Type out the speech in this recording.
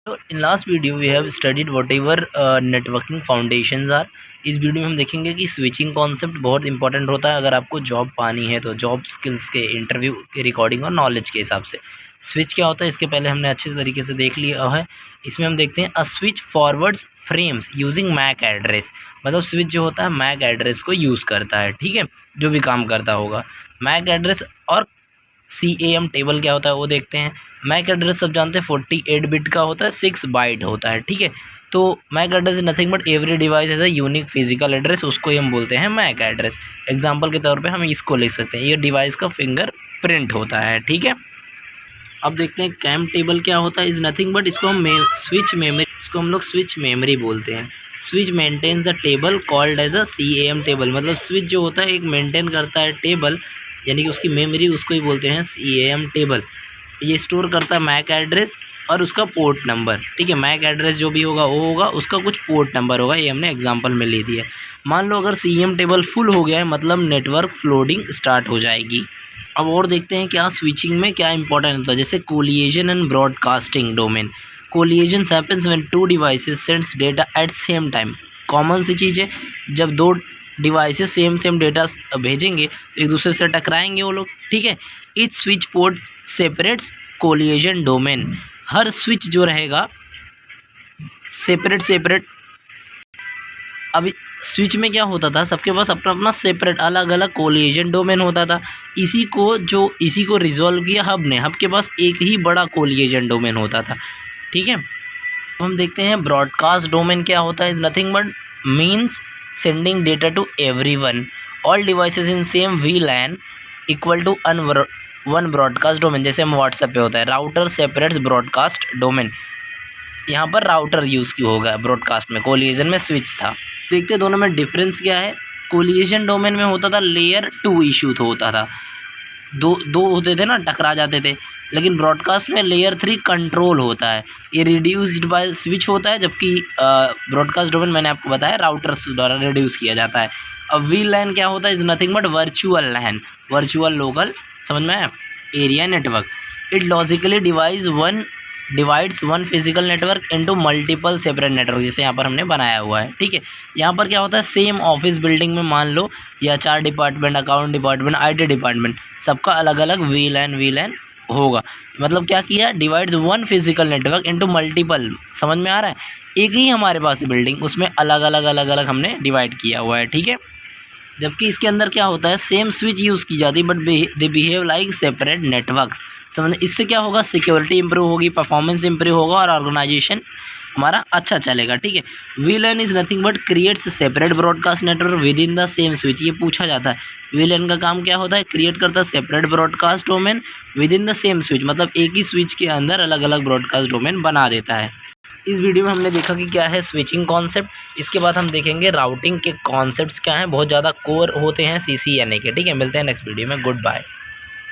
तो in last video we have studied what ever networking foundations are. इस video में हम देखेंगे कि स्विचिंग कॉन्सेप्ट बहुत इंपॉर्टेंट होता है अगर आपको जॉब पानी है तो जॉब स्किल्स के इंटरव्यू के रिकॉर्डिंग और नॉलेज के हिसाब से। स्विच क्या होता है इसके पहले हमने अच्छे तरीके से देख लिया है। इसमें हम देखते हैं a switch forwards frames using MAC address. मतलब स्विच जो होता है मैक एड्रेस को यूज़ करता है, ठीक है, जो भी काम करता होगा मैक एड्रेस। और CAM टेबल क्या होता है वो देखते हैं। मैक एड्रेस सब जानते हैं 48 बिट का होता है, 6 बाइट होता है, ठीक है। तो MAC address is nothing but every device has a unique physical address, उसको ही हम बोलते हैं मैक एड्रेस। एग्जांपल के तौर पे हम इसको लिख सकते हैं, ये डिवाइस का फिंगर प्रिंट होता है, ठीक है। अब देखते हैं कैम टेबल क्या होता है, इज़ नथिंग बट इसको हम स्विच मेमोरी, इसको हम लोग स्विच मेमोरी बोलते हैं। Switch maintains a table called as a CAM table. मतलब स्विच जो होता है एक मेंटेन करता है टेबल, यानी कि उसकी मेमोरी, उसको ही बोलते हैं CAM टेबल। ये स्टोर करता है मैक एड्रेस और उसका पोर्ट नंबर, ठीक है। मैक एड्रेस जो भी होगा वो होगा, उसका कुछ पोर्ट नंबर होगा, ये हमने एग्जांपल में ले दिया। मान लो अगर CAM टेबल फुल हो गया है मतलब नेटवर्क फ्लोडिंग स्टार्ट हो जाएगी। अब और देखते हैं क्या स्विचिंग में क्या इंपॉर्टेंट होता है, जैसे collision and broadcasting domain. Collision happens when two devices sends data at same time. Common सी चीज़ है, जब दो डिवाइसेस सेम डेटा भेजेंगे तो एक दूसरे से टकराएंगे वो लोग, ठीक है। Each switch port separates collision domain. हर स्विच जो रहेगा सेपरेट। अभी स्विच में क्या होता था, सबके पास अपना अपना सेपरेट अलग अलग कोलिएशन डोमेन होता था। इसी को रिजॉल्व किया हब ने। हब के पास एक ही बड़ा कोलिएशन डोमेन होता था, ठीक है। तो हम देखते हैं ब्रॉडकास्ट डोमेन क्या होता है, is nothing but means sending data to everyone. All devices in same VLAN equal to one broadcast domain. जैसे हम व्हाट्सएप पे होता है, राउटर सेपरेट्स ब्रॉडकास्ट डोमेन। यहाँ पर राउटर यूज़ क्यों होगा ब्रॉडकास्ट में, कोलिएशन में स्विच था। देखते हैं दोनों में डिफरेंस क्या है। कोलिएशन डोमेन में होता था लेयर 2 इशू होता था, दो होते थे ना, टकरा जाते थे। लेकिन ब्रॉडकास्ट में लेयर 3 कंट्रोल होता है, ये रिड्यूस्ड बाय स्विच होता है, जबकि ब्रॉडकास्ट डोमेन मैंने आपको बताया राउटर्स द्वारा रिड्यूस किया जाता है। अब VLAN क्या होता है, is nothing but virtual LAN, virtual local, समझ में आया, area network. It logically divides one physical network into multiple separate network, जैसे यहाँ पर हमने बनाया हुआ है, ठीक है। यहाँ पर क्या होता है, सेम ऑफिस बिल्डिंग में मान लो या 4 department, account department, IT department, सबका अलग अलग VLAN होगा। मतलब क्या किया, divides one physical network into multiple. समझ में आ रहा है, एक ही हमारे पास बिल्डिंग, उसमें अलग अलग हमने डिवाइड किया हुआ है, ठीक है। जबकि इसके अंदर क्या होता है, सेम स्विच यूज़ की जाती है but they behave like separate networks. समझ, इससे क्या होगा, सिक्योरिटी इंप्रूव होगी, परफॉर्मेंस इंप्रूव होगा और ऑर्गेनाइजेशन हमारा अच्छा चलेगा, ठीक है। VLAN is nothing but creates separate broadcast network with in the same switch. ये पूछा जाता है, VLAN का काम क्या होता है, क्रिएट करता है separate broadcast domain with in the same switch. मतलब एक ही स्विच के अंदर अलग अलग ब्रॉडकास्ट डोमेन बना देता है। इस वीडियो में हमने देखा कि क्या है स्विचिंग कॉन्सेप्ट। इसके बाद हम देखेंगे राउटिंग के कॉन्सेप्ट्स क्या हैं, बहुत ज़्यादा कोर होते हैं CCNA के, ठीक है। मिलते हैं नेक्स्ट वीडियो में, गुड बाय।